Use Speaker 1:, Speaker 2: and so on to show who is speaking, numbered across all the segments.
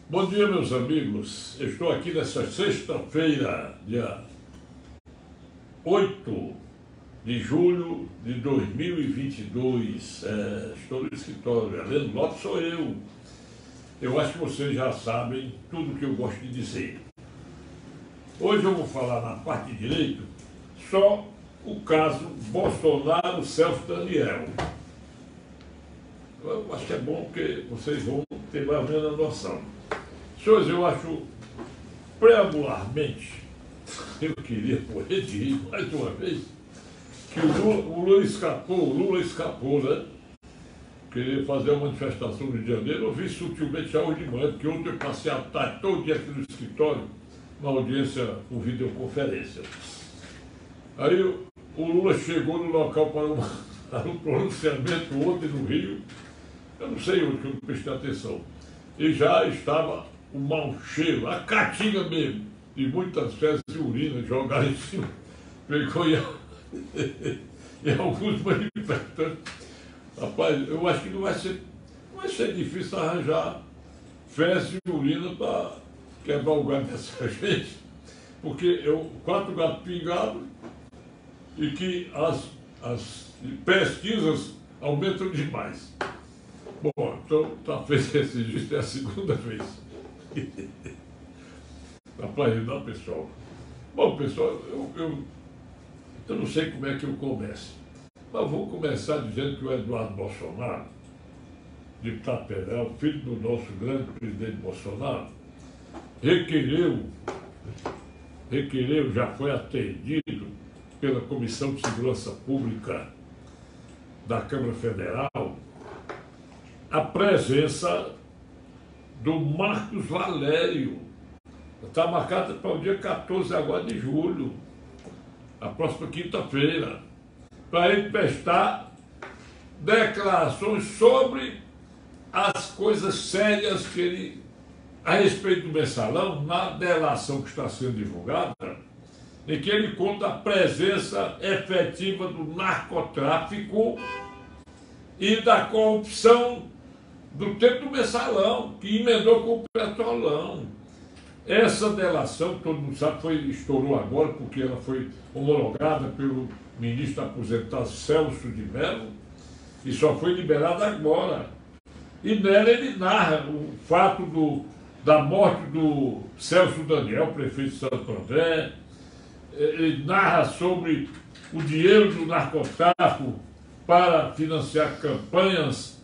Speaker 1: Bom dia, meus amigos. Eu estou aqui nessa sexta-feira, dia 8 de julho de 2022. Estou no escritório. Heleno Lopes sou eu. Eu acho que vocês já sabem tudo o que eu gosto de dizer. Hoje eu vou falar na parte de direito só o caso Bolsonaro-Celso Daniel. Eu acho que é bom porque vocês vão ter mais ou menos a noção. Senhores, eu acho, preambularmente, eu queria morrer de rir mais uma vez, que o Lula escapou, né? Queria fazer uma manifestação no Rio de Janeiro, eu vi sutilmente já hoje de manhã, porque ontem eu passei a tarde todo dia aqui no escritório, uma audiência com videoconferência. Aí o Lula chegou no local para um pronunciamento ontem no Rio, eu não sei onde que eu não prestei atenção, e já estava o mau cheiro, a caatinga mesmo, de muitas fezes de urina jogadas em cima, pegou e alguns manifestantes. Rapaz, eu acho que não vai ser difícil arranjar fezes e urina para quebrar o galho dessa gente, porque 4 gatos pingados e que as pesquisas aumentam demais. Bom, então está feito esse registro, é a segunda vez. Rapaz, não, pessoal. Bom, pessoal, eu não sei como é que eu começo, mas vou começar dizendo que o Eduardo Bolsonaro, deputado federal, filho do nosso grande presidente Bolsonaro, requereu, já foi atendido pela Comissão de Segurança Pública da Câmara Federal, a presença do Marcos Valério. Está marcada para o dia 14 agora de julho, a próxima quinta-feira, para ele prestar declarações sobre as coisas sérias que ele, a respeito do mensalão, na delação que está sendo divulgada, em que ele conta a presença efetiva do narcotráfico e da corrupção do tempo do mensalão, que emendou com o petrolão. Essa delação, todo mundo sabe, estourou agora, porque ela foi homologada pelo ministro aposentado Celso de Mello, e só foi liberada agora. E nela ele narra o fato da morte do Celso Daniel, prefeito de Santo André, ele narra sobre o dinheiro do narcotráfico para financiar campanhas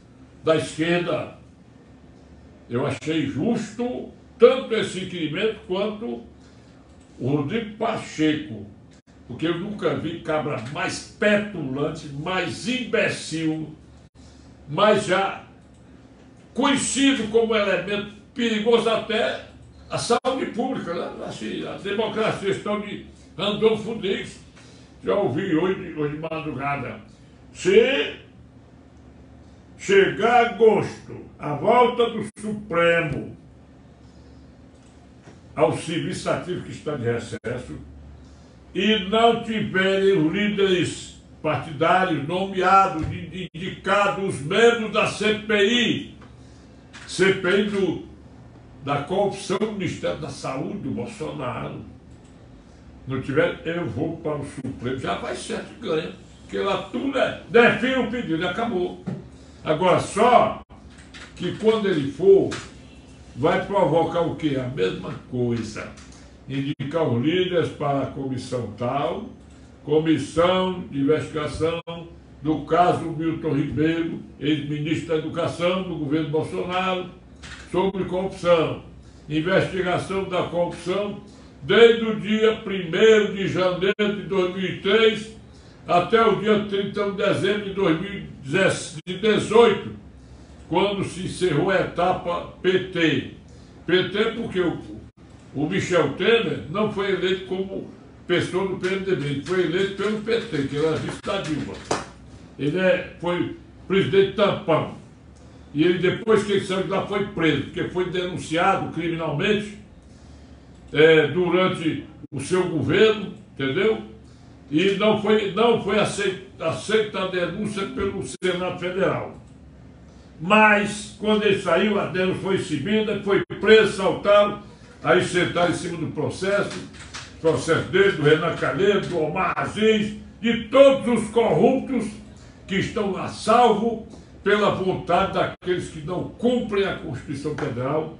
Speaker 1: da esquerda. Eu achei justo tanto esse inquérito quanto o Rodrigo Pacheco, porque eu nunca vi cabra mais petulante, mais imbecil, mais já conhecido como elemento perigoso até a saúde pública, né? Assim, a democracia estão de Randolfo Rodrigues. Já ouvi hoje de madrugada. Se chegar agosto, a volta do Supremo ao serviço ativo que está de recesso, e não tiverem os líderes partidários nomeados, indicados, os membros da CPI da corrupção do Ministério da Saúde do Bolsonaro, não tiver, eu vou para o Supremo, já vai certo e ganha, porque lá tudo define o pedido, acabou. Agora, só que quando ele for, vai provocar o quê? A mesma coisa. Indicar os líderes para a comissão tal, comissão de investigação do caso Milton Ribeiro, ex-ministro da Educação do governo Bolsonaro, sobre corrupção. Investigação da corrupção desde o dia 1º de janeiro de 2003 até o dia 31 de dezembro de 2018, quando se encerrou a etapa PT. PT porque o Michel Temer não foi eleito como pessoa do PMDB, ele foi eleito pelo PT, que era vice da Dilma. Ele foi presidente tampão. E ele, depois que ele saiu de lá, foi preso, porque foi denunciado criminalmente durante o seu governo, entendeu? E não foi aceita a denúncia pelo Senado Federal. Mas, quando ele saiu, a dela foi exibida, foi preso, saltaram, aí sentaram em cima do processo dele, do Renan Calheiros, do Omar Aziz, de todos os corruptos que estão a salvo pela vontade daqueles que não cumprem a Constituição Federal,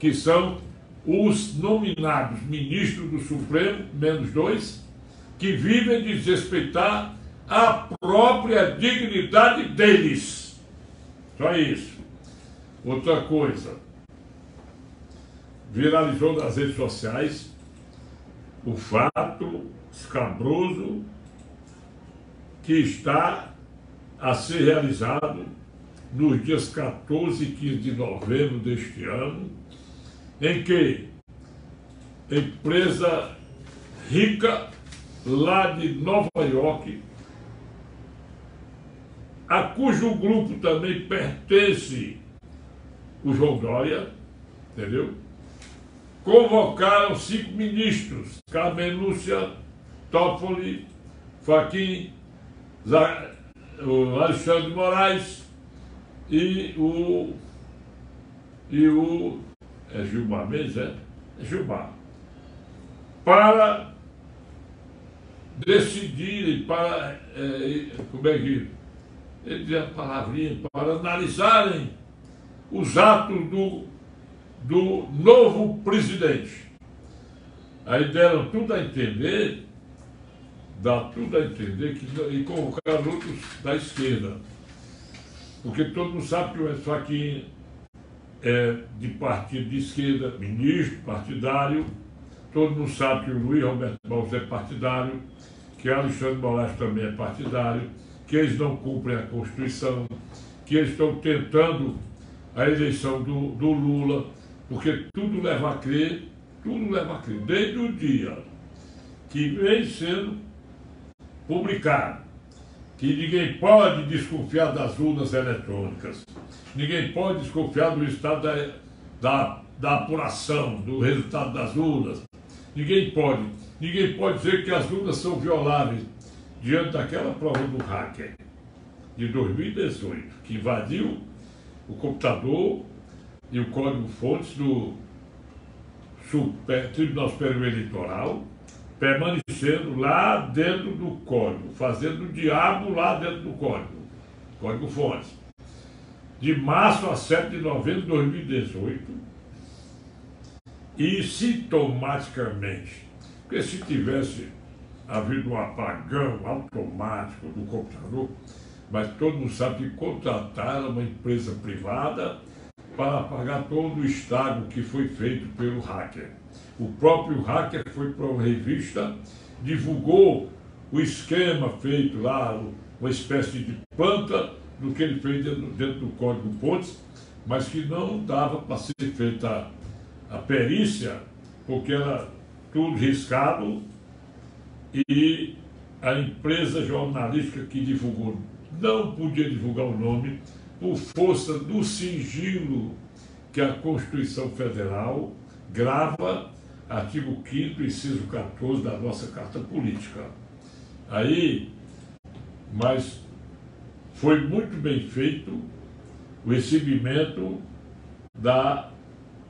Speaker 1: que são os nominados ministros do Supremo, menos 2, que vivem de desrespeitar a própria dignidade deles. Só isso. Outra coisa, viralizou nas redes sociais o fato escabroso que está a ser realizado nos dias 14 e 15 de novembro deste ano, em que empresa rica lá de Nova York, a cujo grupo também pertence o João Dória, entendeu? Convocaram 5 ministros, Carmen Lúcia, Toffoli, Fachin, o Alexandre de Moraes e o Gilmar Mendes, Gilmar, para decidirem, para, como é que ele diz a palavrinha, para analisarem os atos do novo presidente. Aí deram tudo a entender, e convocaram outros da esquerda. Porque todo mundo sabe que o Fachin é de partido de esquerda, ministro partidário, todo mundo sabe que o Luiz Roberto Barroso é partidário, que Alexandre de Moraes também é partidário, que eles não cumprem a Constituição, que eles estão tentando a eleição do Lula, porque tudo leva a crer, desde o dia que vem sendo publicado, que ninguém pode desconfiar das urnas eletrônicas, ninguém pode desconfiar do estado da apuração, do resultado das urnas, ninguém pode dizer que as urnas são violáveis diante daquela prova do hacker de 2018, que invadiu o computador e o código-fontes do Tribunal Superior Eleitoral, permanecendo lá dentro do código, fazendo o diabo lá dentro do código-fontes. De março a 7 de novembro de 2018, e sintomaticamente, porque se tivesse havido um apagão automático do computador, mas todo mundo sabe que contrataram uma empresa privada para apagar todo o estrago que foi feito pelo hacker. O próprio hacker foi para uma revista, divulgou o esquema feito lá, uma espécie de planta do que ele fez dentro do código-fontes, mas que não dava para ser feita a perícia, porque era tudo riscado, e a empresa jornalística que divulgou não podia divulgar o nome por força do sigilo que a Constituição Federal grava, artigo 5º, inciso 14 da nossa Carta Política. Aí, mas foi muito bem feito o recebimento da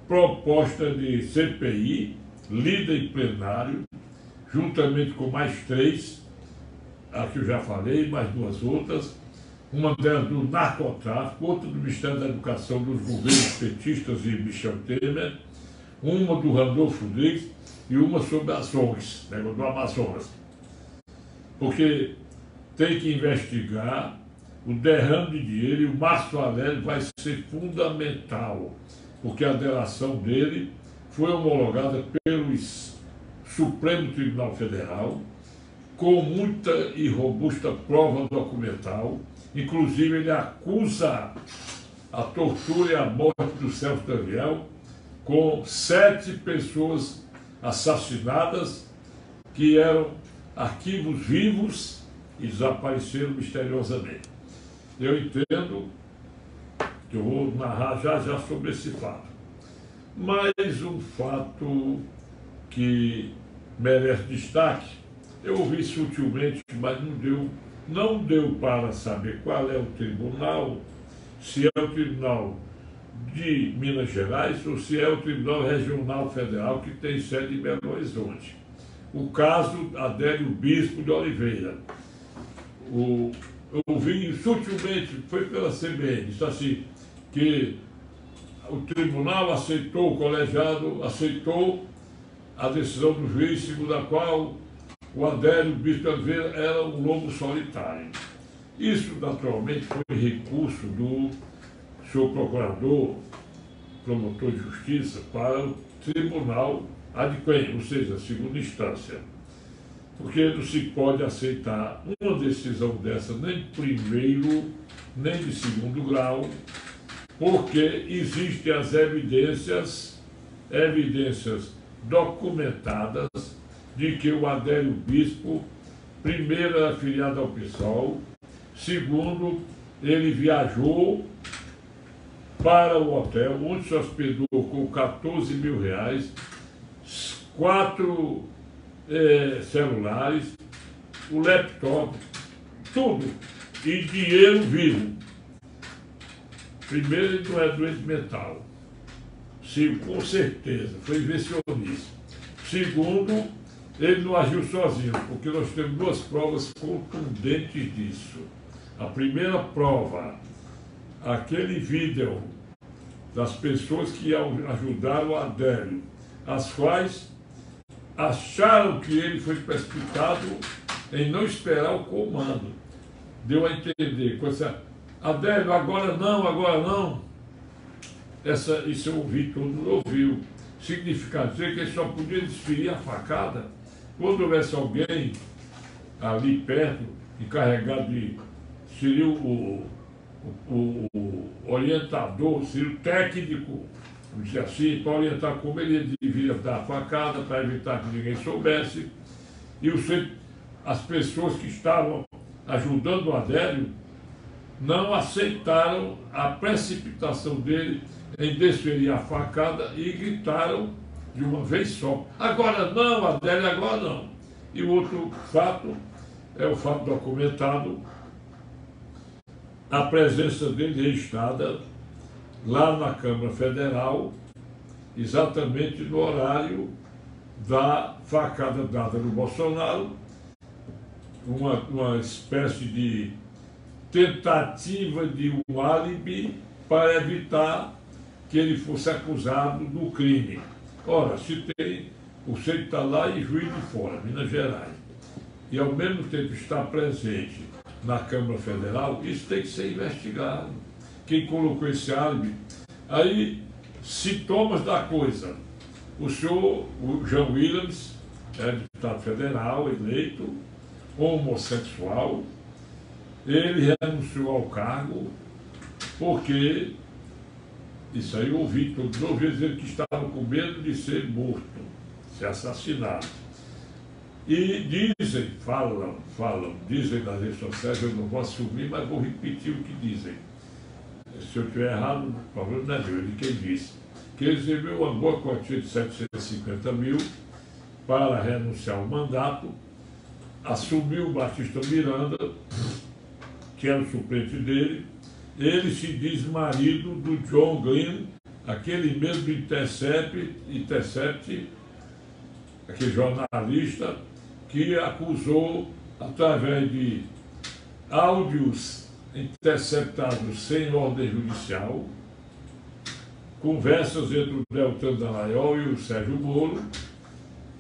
Speaker 1: proposta de CPI, lida em plenário, juntamente com mais 3, a que eu já falei, mais 2 outras, uma delas do narcotráfico, outra do Ministério da Educação dos governos petistas e Michel Temer, uma do Randolfo Rodrigues e uma sobre as ONGs, do Amazonas. Porque tem que investigar o derrame de dinheiro, e o Márcio Aurélio vai ser fundamental, porque a delação dele foi homologada pelo Supremo Tribunal Federal, com muita e robusta prova documental. Inclusive, ele acusa a tortura e a morte do Celso Daniel, com 7 pessoas assassinadas, que eram arquivos vivos e desapareceram misteriosamente. Eu entendo que eu vou narrar já sobre esse fato. Mas um fato que merece destaque, eu ouvi sutilmente, mas não deu para saber qual é o tribunal se é o Tribunal de Minas Gerais ou se é o Tribunal Regional Federal que tem sede em Belo Horizonte. O caso Adélio Bispo de Oliveira. Eu vi sutilmente, foi pela CBN, disse assim, que o tribunal aceitou, o colegiado aceitou a decisão do juiz, segundo a qual o Adélio Bispo de Oliveira era um lobo solitário. Isso, naturalmente, foi recurso do senhor procurador, promotor de justiça, para o tribunal adquém, ou seja, segunda instância. Porque não se pode aceitar uma decisão dessa, nem de primeiro, nem de segundo grau, porque existem as evidências documentadas de que o Adélio Bispo, primeiro, era afiliado ao PSOL, segundo, ele viajou para o hotel, onde se hospedou com 14 mil reais, 4 celulares, o laptop, tudo, e dinheiro vivo. Primeiro, ele não é doente mental. Com certeza, foi inversionista. Segundo, ele não agiu sozinho, porque nós temos duas provas contundentes disso. A primeira prova, aquele vídeo das pessoas que ajudaram o Adélio, as quais acharam que ele foi precipitado em não esperar o comando. Deu a entender, com essa, Adélio, agora não. Isso eu ouvi, todo mundo ouviu. Significa dizer que ele só podia desferir a facada quando houvesse alguém ali perto, encarregado de... seria o orientador, seria o técnico, vamos dizer assim, para orientar como ele deveria dar a facada, para evitar que ninguém soubesse. E as pessoas que estavam ajudando o Adélio não aceitaram a precipitação dele em desferir a facada e gritaram de uma vez só: agora não, Adélio, agora não. E o outro fato é o fato documentado, a presença dele registrada lá na Câmara Federal, exatamente no horário da facada dada no Bolsonaro, uma espécie de tentativa de um álibi para evitar que ele fosse acusado do crime. Ora, se tem, o Centro está lá e Juiz de Fora, Minas Gerais, e ao mesmo tempo está presente na Câmara Federal, isso tem que ser investigado. Quem colocou esse álibi? Aí, sintomas da coisa. O senhor, o João Williams, é deputado federal, eleito, homossexual, ele renunciou ao cargo porque, isso aí eu ouvi, todos ouviram dizer que estava com medo de ser morto, ser assassinado. E dizem, dizem nas redes sociais, eu não vou assumir, mas vou repetir o que dizem. Se eu estiver errado, o problema não é meu, ele quem disse. Que ele recebeu uma boa quantia de 750 mil para renunciar ao mandato, assumiu o Batista Miranda, que era o suplente dele. Ele se diz marido do John Glenn, aquele mesmo Intercept, aquele jornalista que acusou, através de áudios interceptados sem ordem judicial, conversas entre o Deltan Dallagnol e o Sérgio Moro,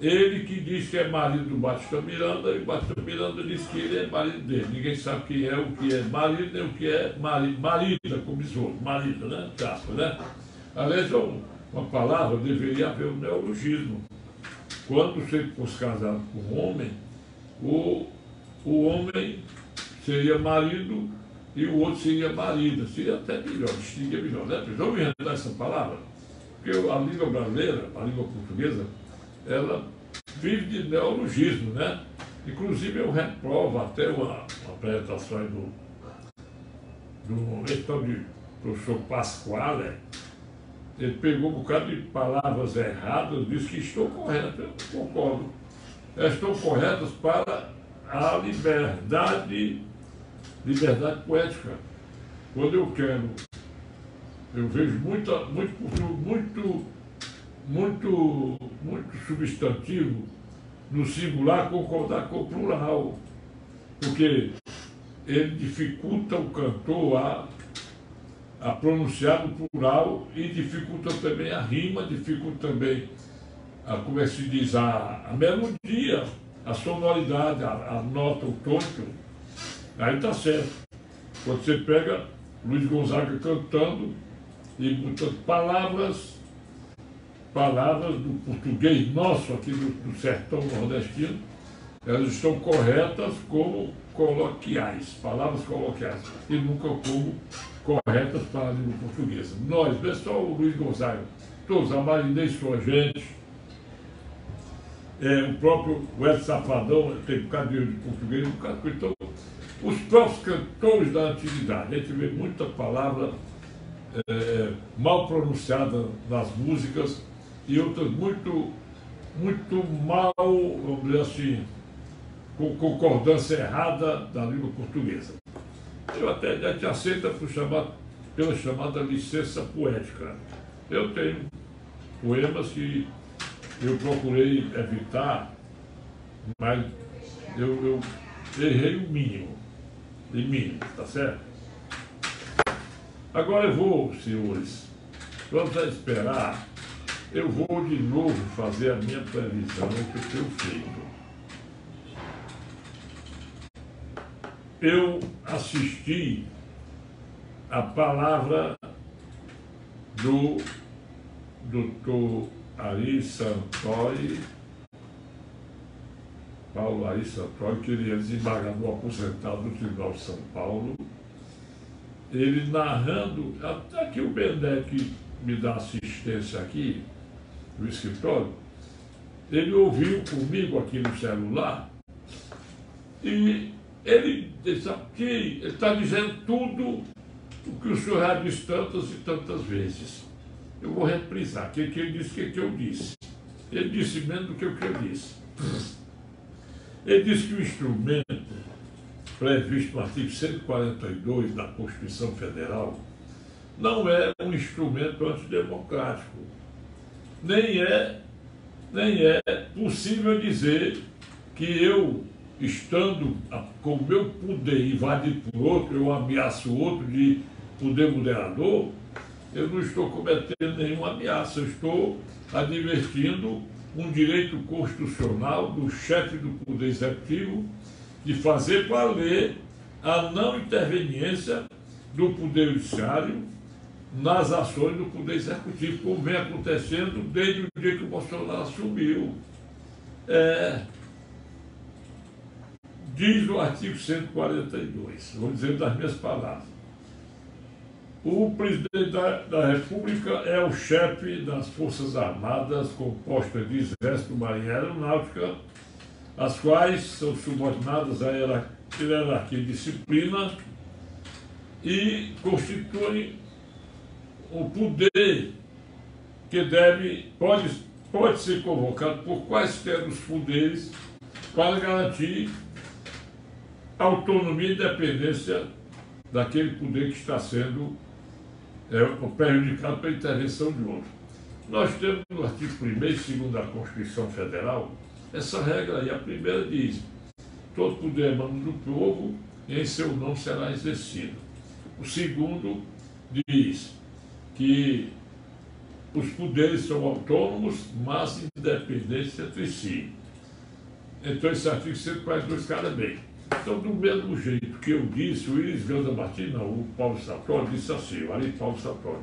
Speaker 1: ele que diz que é marido do Batista Miranda, e o Batista Miranda diz que ele é marido dele. Ninguém sabe quem é, o que é marido, nem o que é marida, como diz outro, marida, né? Caspa, né? Aliás, uma palavra, deveria haver um neologismo. Quando você fosse casado com um homem, o homem seria marido e o outro seria marida. Seria até melhor, distinguir melhor, né? Vamos inventar essa palavra? Porque a língua brasileira, a língua portuguesa, ela vive de neologismo, né? Inclusive eu reprovo até uma apresentação aí do professor Pasquale. Ele pegou um bocado de palavras erradas, disse que estão corretas. Eu concordo. Elas estão corretas para a liberdade poética. Quando eu quero Eu vejo muito substantivo no singular concordar com o plural, porque ele dificulta o cantor a pronunciar no plural e dificulta também a rima, dificulta também, como é que se diz, a melodia, a sonoridade, a nota, o tom. Aí está certo. Quando você pega Luiz Gonzaga cantando e botando palavras do português nosso aqui do sertão nordestino, elas estão corretas como coloquiais, palavras coloquiais, e nunca como corretas para a língua portuguesa. Nós, não é só o Luiz Gonzaga, todos, a Marinês sua gente, o próprio Edson Safadão tem um bocado de português, um bocado de... Então, os próprios cantores da antiguidade, a gente vê muita palavra mal pronunciada nas músicas e outras muito mal, vamos dizer assim, com concordância errada da língua portuguesa. Eu até já te aceito pela chamada licença poética. Eu tenho poemas que eu procurei evitar, mas eu errei o mínimo, tá certo? Agora eu vou, senhores, vamos esperar, eu vou de novo fazer a minha previsão que eu tenho feito. Eu assisti a palavra do doutor Ari Santori, Paulo Ari Santori, que ele é desembargador aposentado do Tribunal de São Paulo, ele narrando, até que o Benedetti me dá assistência aqui, no escritório, ele ouviu comigo aqui no celular, e ele está dizendo tudo o que o senhor já disse tantas e tantas vezes. Eu vou reprisar o que ele disse, o que eu disse. Ele disse menos do que o que eu disse. Ele disse que o instrumento previsto no artigo 142 da Constituição Federal não é um instrumento antidemocrático. Nem é possível dizer que eu, estando com o meu poder invadido por outro, eu ameaço o outro de poder moderador, eu não estou cometendo nenhuma ameaça, eu estou advertindo um direito constitucional do chefe do Poder Executivo de fazer valer a não interveniência do Poder Judiciário nas ações do Poder Executivo, como vem acontecendo desde o dia que o Bolsonaro assumiu. Diz o artigo 142, vou dizer das minhas palavras, o presidente da República é o chefe das Forças Armadas, compostas de Exército, Marinha e Aeronáutica, as quais são subordinadas à hierarquia e disciplina e constituem o poder que pode ser convocado por quaisquer dos poderes para garantir autonomia e independência daquele poder que está sendo prejudicado pela intervenção de outro. Nós temos no artigo 1º e 2º da Constituição Federal essa regra aí. A primeira diz: todo poder emana do povo e em seu nome será exercido. O segundo diz que os poderes são autônomos, mas independentes entre si. Então esse artigo 142 cabe bem. Então, do mesmo jeito que eu disse, o Iris Ganda Martins, não, o Paulo Sartori disse assim, o Ari Paulo Sartori.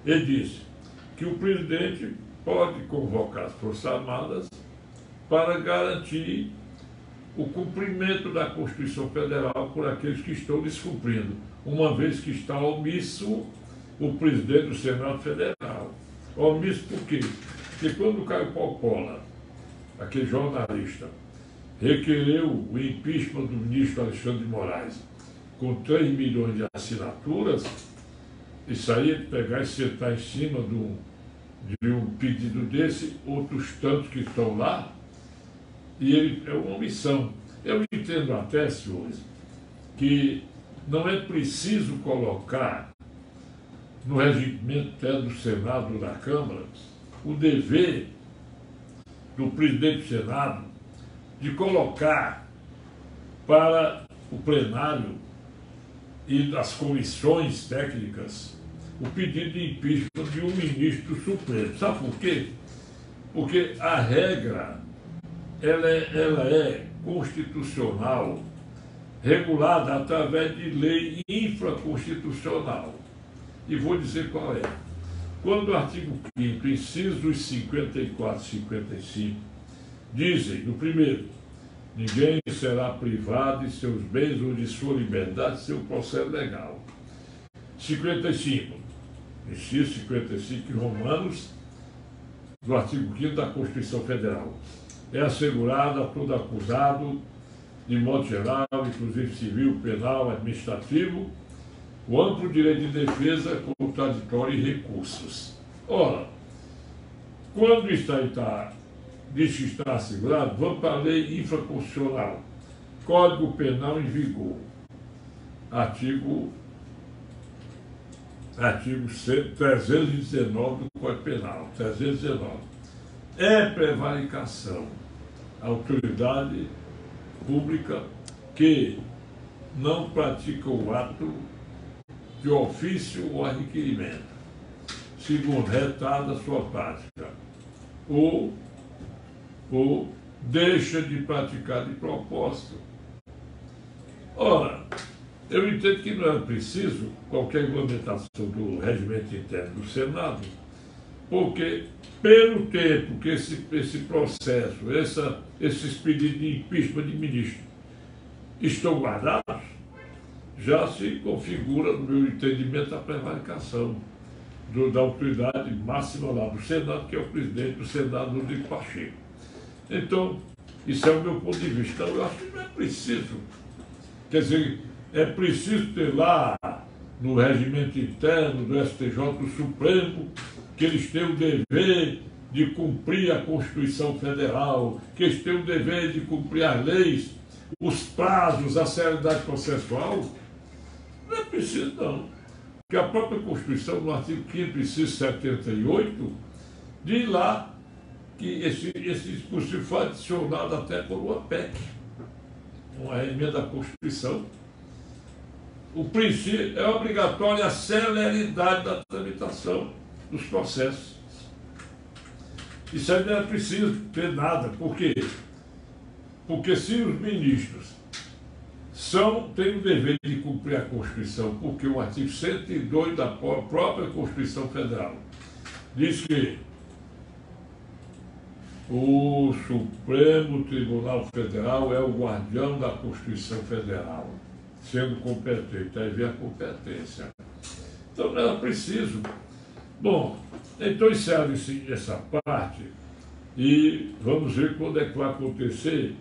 Speaker 1: Ele disse que o presidente pode convocar as Forças Armadas para garantir o cumprimento da Constituição Federal por aqueles que estão descumprindo, uma vez que está omisso o presidente do Senado Federal. Omisso por quê? Porque quando o Caio Coppola, aquele jornalista, requereu o impeachment do ministro Alexandre de Moraes com 3 milhões de assinaturas, isso aí é pegar e sentar em cima de um pedido desse, outros tantos que estão lá, e ele é uma omissão. Eu entendo até, senhores, que não é preciso colocar no regimento interno do Senado ou da Câmara, o dever do presidente do Senado de colocar para o plenário e das comissões técnicas o pedido de impeachment de um ministro do Supremo. Sabe por quê? Porque a regra ela é constitucional, regulada através de lei infraconstitucional. E vou dizer qual é. Quando o artigo 5º, incisos 54 e 55, dizem, no primeiro, ninguém será privado de seus bens ou de sua liberdade sem o processo legal. 55, inciso 55 Romanos, do artigo 5º da Constituição Federal. É assegurado a todo acusado, de modo geral, inclusive civil, penal, administrativo, o amplo direito de defesa, contraditório e recursos. Ora, quando diz que está assegurado, vamos para a lei infraconstitucional. Código Penal em vigor. Artigo 319 do Código Penal. 319. É prevaricação a autoridade pública que não pratica o ato de ofício ou a requerimento, segundo retarda sua prática, ou deixa de praticar de propósito. Ora, eu entendo que não é preciso qualquer regulamentação do regimento interno do Senado, porque pelo tempo que esse processo, esses pedidos de impeachment de ministro estão guardados, já se configura, no meu entendimento, a prevaricação da autoridade máxima lá do Senado, que é o presidente do Senado, Rodrigo Pacheco. Então, isso é o meu ponto de vista. Então, eu acho que não é preciso. Quer dizer, é preciso ter lá, no regimento interno do STJ, do Supremo, que eles têm o dever de cumprir a Constituição Federal, que eles têm o dever de cumprir as leis, os prazos, a seriedade processual. Não é preciso, não. Porque a própria Constituição, no artigo 5º, inciso 78, diz lá que esse dispositivo foi adicionado até por uma PEC, uma emenda da Constituição. O princípio é obrigatória a celeridade da tramitação dos processos. Isso aí não é preciso ter nada. Por quê? Porque se os ministros têm o dever de cumprir a Constituição, porque o artigo 102 da própria Constituição Federal diz que o Supremo Tribunal Federal é o guardião da Constituição Federal, sendo competente, aí vem a competência. Então não era preciso. Bom, então encerra-se essa parte e vamos ver quando é que vai acontecer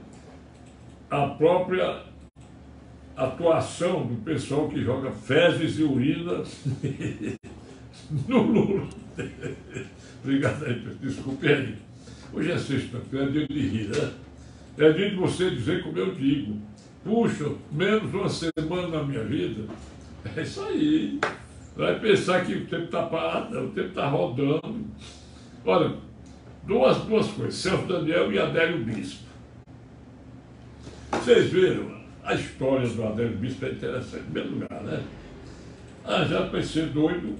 Speaker 1: a própria atuação do pessoal que joga fezes e urina no Lula. Obrigado aí, desculpe aí. Hoje é sexta-feira, é dia de rir, né? É dia de você dizer como eu digo. Puxa, menos uma semana na minha vida. É isso aí. Vai pensar que o tempo está parado, o tempo está rodando. Olha, duas coisas, Celso Daniel e Adélio Bispo. Vocês viram? A história do Adélio Bispo é interessante, em primeiro lugar, né? Já para ser doido,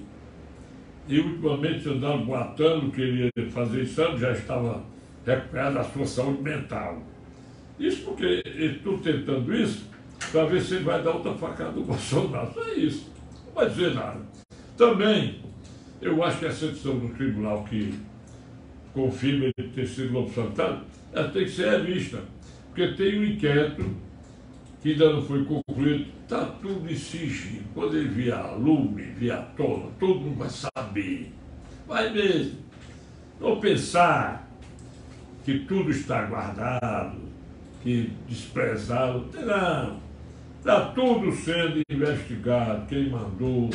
Speaker 1: e ultimamente andando boatando, queria fazer exame, já estava recuperado da sua saúde mental. Isso porque eles estão tentando isso para ver se ele vai dar outra facada do Bolsonaro. Só isso. Não vai dizer nada. Também, eu acho que essa decisão do tribunal que confirma ele ter sido lobisomem, ela tem que ser revista. Porque tem um inquérito que ainda não foi concluído, está tudo em sigilo. Quando ele vier lume, vier tona, todo mundo vai saber. Vai mesmo. Não pensar que tudo está guardado, que desprezado. Não. Está tudo sendo investigado, quem mandou,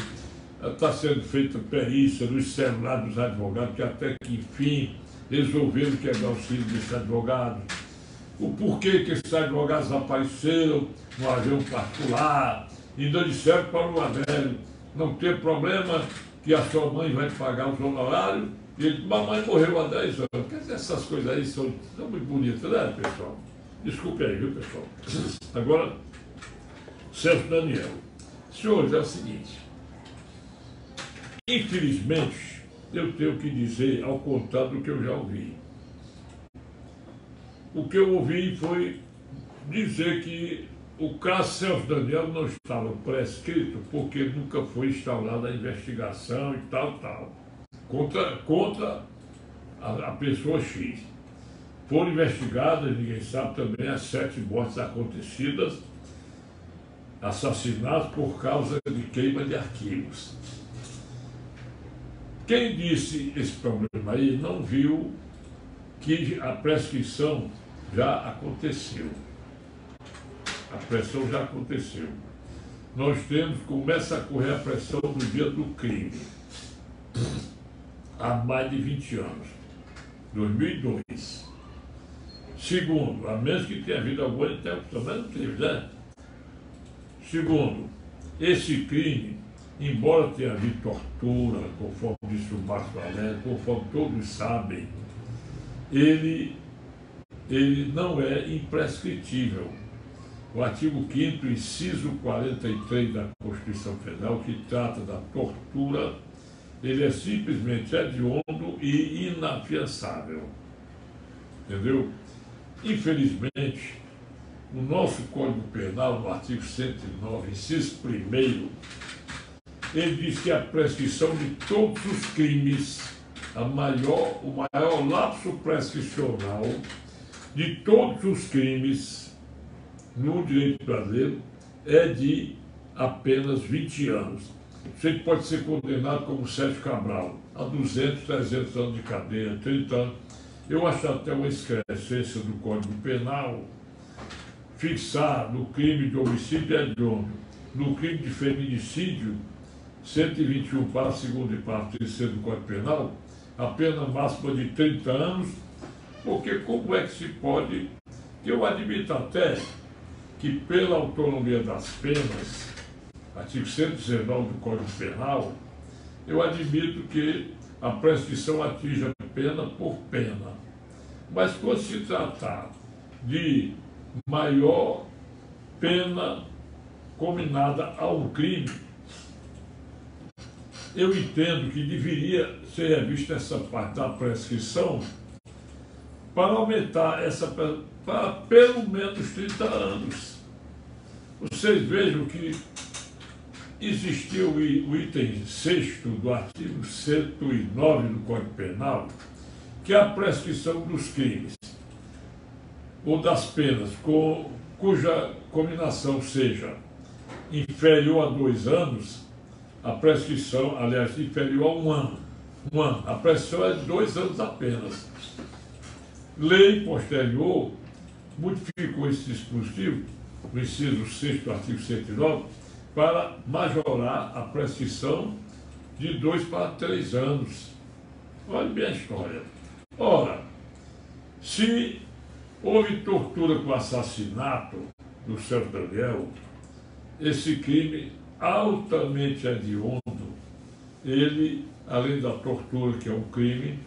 Speaker 1: está sendo feita perícia nos celulares dos advogados, que até que enfim resolveram quebrar o auxílio desses advogados. O porquê que esses advogados apareceram no avião particular, ainda disseram para o Adélio não ter problema que a sua mãe vai pagar os honorários, e ele, mamãe morreu há 10 anos. Quer dizer, essas coisas aí são muito bonitas, né, pessoal? Desculpe aí, viu, pessoal? Agora, Celso Daniel. Senhores, é o seguinte. Infelizmente, eu tenho que dizer ao contrário do que eu já ouvi. O que eu ouvi foi dizer que o caso Celso Daniel não estava prescrito porque nunca foi instaurada a investigação e tal, contra a pessoa X. Foram investigadas, ninguém sabe também, as 7 mortes acontecidas, assassinatos por causa de queima de arquivos. Quem disse esse problema aí não viu que a prescrição já aconteceu. A pressão já aconteceu. Nós começa a correr a pressão no dia do crime, há mais de 20 anos, 2002. Segundo, a menos que tenha havido alguma interrupção, mas não teve, né? Segundo, esse crime, embora tenha havido tortura, conforme disse o Marcos Valério, conforme todos sabem, ele não é imprescritível. O artigo 5º, inciso 43 da Constituição Federal, que trata da tortura, ele é simplesmente hediondo e inafiançável. Entendeu? Infelizmente, o nosso Código Penal, no artigo 109, inciso 1º, ele diz que a prescrição de todos os crimes, o maior lapso prescricional de todos os crimes no direito brasileiro é de apenas 20 anos. Você pode ser condenado como Sérgio Cabral a 200, 300 anos de cadeia, 30 anos. Eu acho até uma excrescência do Código Penal fixar no crime de homicídio hediondo, no crime de feminicídio, 121 para a segunda e para a terceira do Código Penal, a pena máxima de 30 anos, porque como é que se pode... Eu admito até que pela autonomia das penas, artigo 119 do Código Penal, eu admito que a prescrição atinja pena por pena. Mas quando se tratar de maior pena combinada a um crime, eu entendo que deveria ser revista essa parte da prescrição para aumentar essa para pelo menos 30 anos. Vocês vejam que existiu o item 6º do artigo 109 do Código Penal, que é a prescrição dos crimes ou das penas cuja combinação seja inferior a 2 anos, a prescrição, aliás, inferior a 1 ano. A prescrição é de 2 anos apenas. Lei posterior modificou esse dispositivo, no inciso 6º do artigo 109, para majorar a prescrição de 2 para 3 anos. Olha bem a história. Ora, se houve tortura com assassinato do Celso Daniel, esse crime altamente hediondo, ele, além da tortura, que é um crime,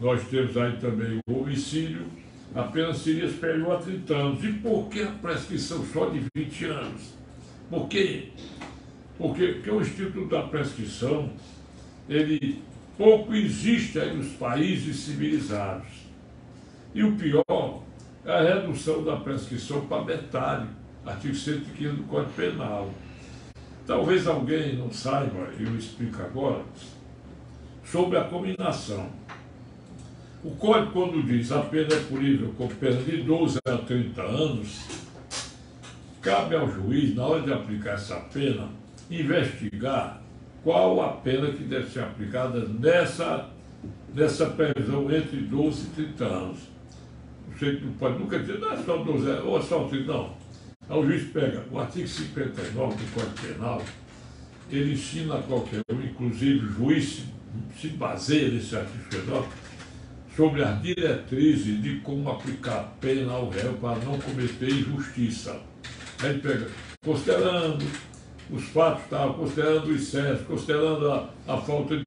Speaker 1: nós temos aí também o homicídio, a pena seria superior a 30 anos. E por que a prescrição só de 20 anos? Por quê? Porque o Instituto da Prescrição, ele pouco existe aí nos países civilizados. E o pior é a redução da prescrição para metade, artigo 115 do Código Penal. Talvez alguém não saiba, eu explico agora, sobre a cominação. O Código, quando diz a pena é punível com pena de 12 a 30 anos, cabe ao juiz, na hora de aplicar essa pena, investigar qual a pena que deve ser aplicada nessa prisão entre 12 e 30 anos. Você não pode nunca dizer, não é só 12, ou é só 30, não. Aí o juiz pega o artigo 59 do Código Penal, ele ensina a qualquer um, inclusive o juiz se baseia nesse artigo 59, sobre as diretrizes de como aplicar a pena ao réu para não cometer injustiça. Aí ele pega, considerando os fatos, estava considerando o excesso, considerando a falta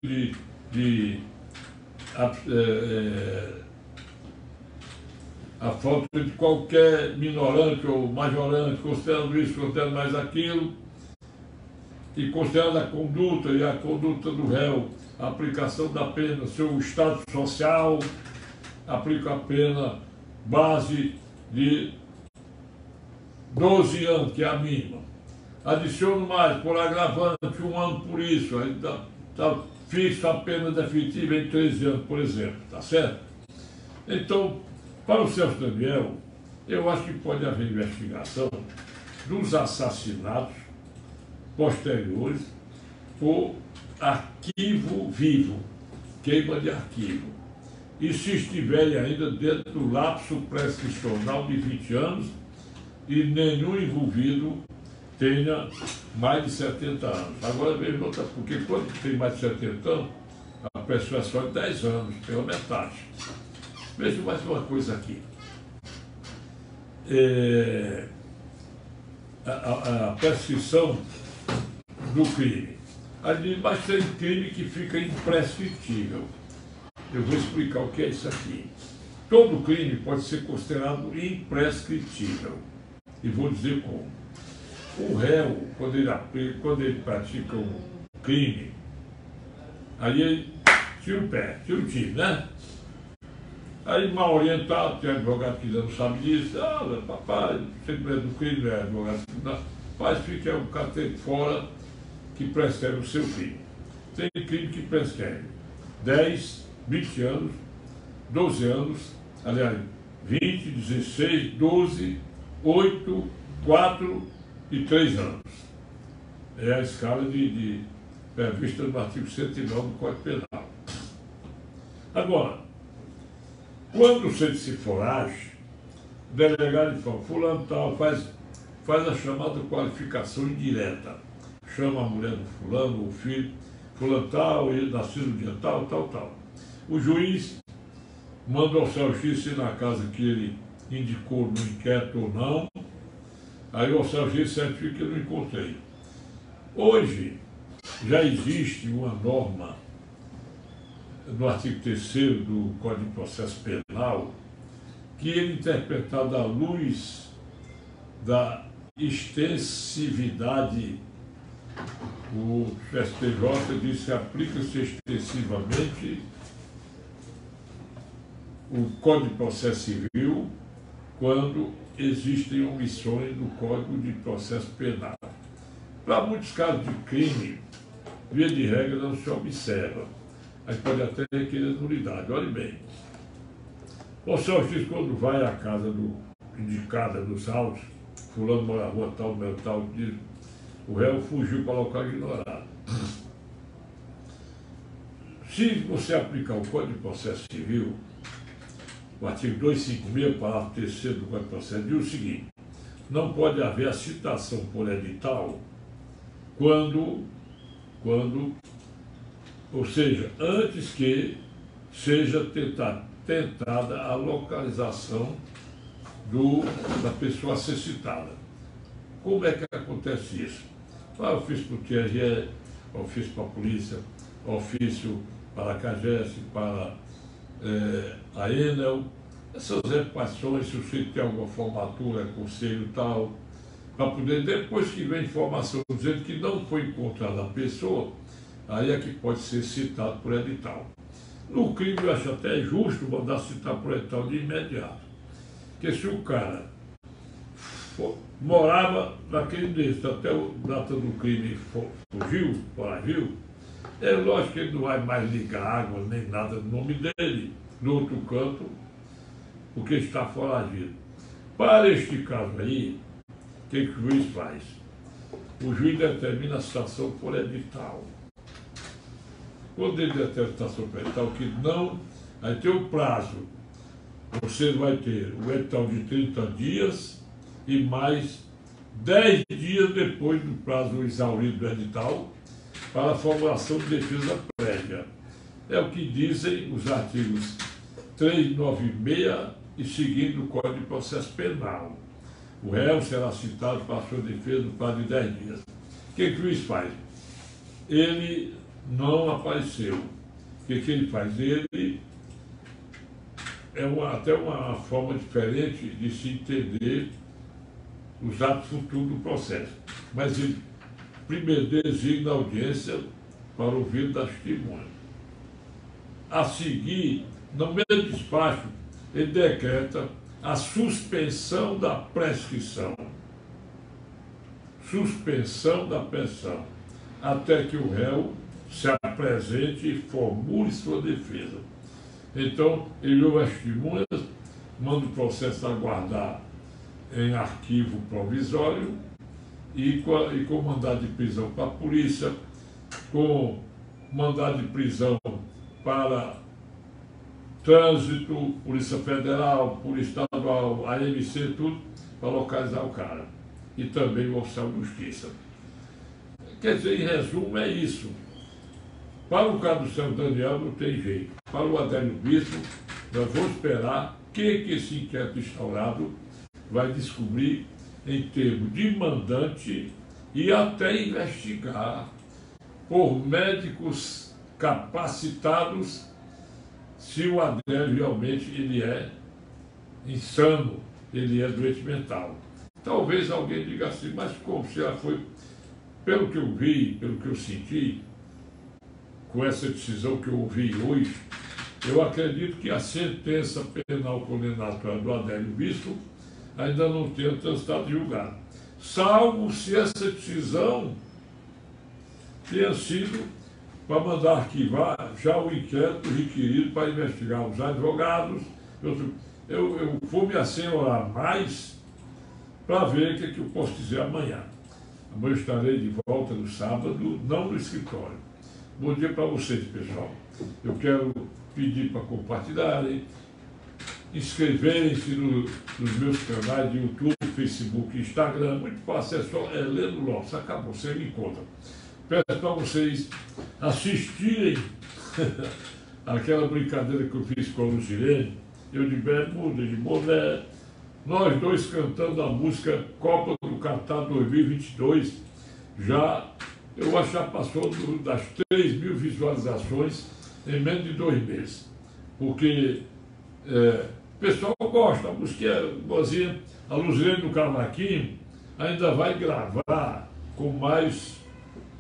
Speaker 1: a falta de qualquer minorante ou majorante, considerando isso, considerando mais aquilo, e considerando a conduta e a conduta do réu, a aplicação da pena, seu estado social, aplica a pena base de 12 anos, que é a mínima. Adiciono mais, por agravante, 1 ano por isso, aí está fixo a pena definitiva em 13 anos, por exemplo, tá certo? Então, para o Celso Daniel, eu acho que pode haver investigação dos assassinatos posteriores por arquivo vivo, queima de arquivo. E se estiverem ainda dentro do lapso prescricional de 20 anos e nenhum envolvido tenha mais de 70 anos. Agora veja outra, porque quando tem mais de 70 anos, a prescrição é 10 anos, pela metade. Veja mais uma coisa aqui. A prescrição do crime. Mas tem crime que fica imprescritível. Eu vou explicar o que é isso aqui. Todo crime pode ser considerado imprescritível. E vou dizer como. O réu, quando ele pratica um crime, aí ele tira o pé, tira o tiro, né? Aí, mal orientado, tem advogado que não sabe disso, papai, você não é do crime, não é advogado, não. Mas fica um catete fora que prescreve o seu crime. Tem crime que prescreve 10, 20 anos, 12 anos, aliás, 20, 16, 12, 8, 4 e 3 anos. É a escala prevista no artigo 109 do Código Penal. Agora, quando você se forage, o delegado fala, fulano tal, faz a chamada qualificação indireta. Chama a mulher do fulano, o filho, fulano tal, ele nasceu no dia tal, tal, tal. O juiz manda ao Celso ir na casa que ele indicou no inquérito ou não, aí o Celso certifica que eu não encontrei. Hoje, já existe uma norma no artigo 3º do Código de Processo Penal que ele é interpretado à luz da extensividade. O STJ diz que aplica-se extensivamente o Código de Processo Civil quando existem omissões do Código de Processo Penal. Para muitos casos de crime, via de regra não se observa. Aí pode até requerer nulidade. Olhe bem. O Celso diz quando vai à casa indicada dos autos, fulano mora na rua tal, meu tal, diz, o réu fugiu para local ignorado. Se você aplicar o Código de Processo Civil, o artigo 256, parágrafo 3º do Código de Processo, diz o seguinte: não pode haver a citação por edital quando, ou seja, antes que seja tentada a localização da pessoa a ser citada. Como é que acontece isso? Ofício para o TRE, ofício para a polícia, ofício para a CAGES, para a Enel, essas equações, se o sujeito tem alguma formatura, conselho e tal, para poder, depois que vem informação dizendo que não foi encontrada a pessoa, aí é que pode ser citado por edital. No crime, eu acho até justo mandar citar por edital de imediato. Porque se o cara morava naquele endereço até a data do crime foragiu, é lógico que ele não vai mais ligar água nem nada no nome dele, no outro canto, porque está foragido. Para este caso aí, o que o juiz faz? O juiz determina a citação por edital. Quando ele determina a citação por edital, que não, aí tem o prazo. Você vai ter o edital de 30 dias e mais 10 dias depois do prazo exaurido do edital para a formulação de defesa prévia. É o que dizem os artigos 396 e seguindo do Código de Processo Penal. O réu será citado para a sua defesa no prazo de 10 dias. que o juiz faz? Ele não apareceu. O que ele faz? Ele até uma forma diferente de se entender os atos futuros do processo. Mas ele primeiro designa a audiência para ouvir das testemunhas. A seguir, no mesmo despacho, ele decreta a suspensão da prescrição. Suspensão da prescrição, até que o réu se apresente e formule sua defesa. Então, ele ouve as testemunhas, manda o processo aguardar em arquivo provisório e com mandado de prisão para a polícia, com mandado de prisão para trânsito, Polícia Federal, Polícia Estadual, AMC, tudo, para localizar o cara. E também o oficial de justiça. Quer dizer, em resumo, é isso. Para o caso do São Daniel não tem jeito. Para o Adélio Bispo, nós vamos esperar que esse inquérito instaurado vai descobrir em termos de mandante e até investigar por médicos capacitados se o Adélio realmente ele é insano, ele é doente mental. Talvez alguém diga assim, mas como se ela foi, pelo que eu vi, pelo que eu senti, com essa decisão que eu ouvi hoje, eu acredito que a sentença penal condenatória do Adélio Bispo ainda não tenha transitado julgado. Salvo se essa decisão tenha sido para mandar arquivar já o inquérito requerido para investigar os advogados. Eu vou me assenhorar mais para ver o que eu posso dizer amanhã. Amanhã eu estarei de volta no sábado, não no escritório. Bom dia para vocês, pessoal. Eu quero pedir para compartilharem, inscreverem-se nos meus canais de YouTube, Facebook, Instagram. Muito fácil, é só Heleno Lopes. Acabou, você me encontra. Peço para vocês assistirem aquela brincadeira que eu fiz com a Lucirene, eu de bermuda, de boné, nós dois cantando a música Copa do Catar 2022, eu acho que já passou das 3.000 visualizações em menos de 2 meses. Porque o pessoal gosta, a música é boazinha, a Luzirene do Cavaquinho ainda vai gravar com mais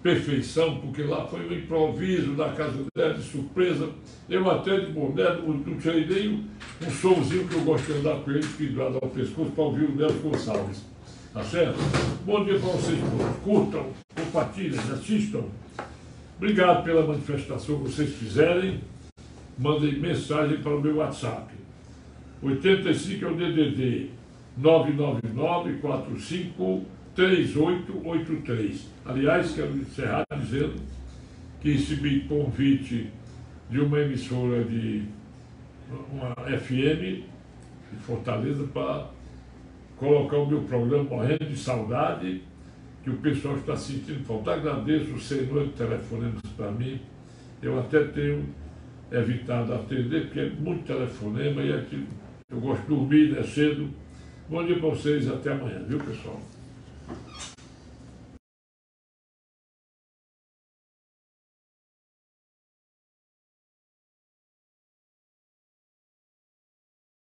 Speaker 1: perfeição, porque lá foi um improviso da casa dela, de surpresa. Eu até de boné, não tirei nem um somzinho que eu gosto de andar com ele, pendurado ao pescoço, para ouvir o Nelson Gonçalves. Tá certo? Bom dia para vocês todos. Curtam, compartilhem, assistam. Obrigado pela manifestação que vocês fizerem. Mandem mensagem para o meu WhatsApp. 85 é o DDD 999-453883. Aliás, quero encerrar dizendo que recebi convite de uma emissora de uma FM de Fortaleza para colocar o meu programa Morrendo de Saudade, que o pessoal está sentindo falta. Agradeço o senhor de telefonemas para mim. Eu até tenho evitado atender, porque é muito telefonema e eu gosto de dormir, né, cedo. Bom dia para vocês e até amanhã, viu, pessoal?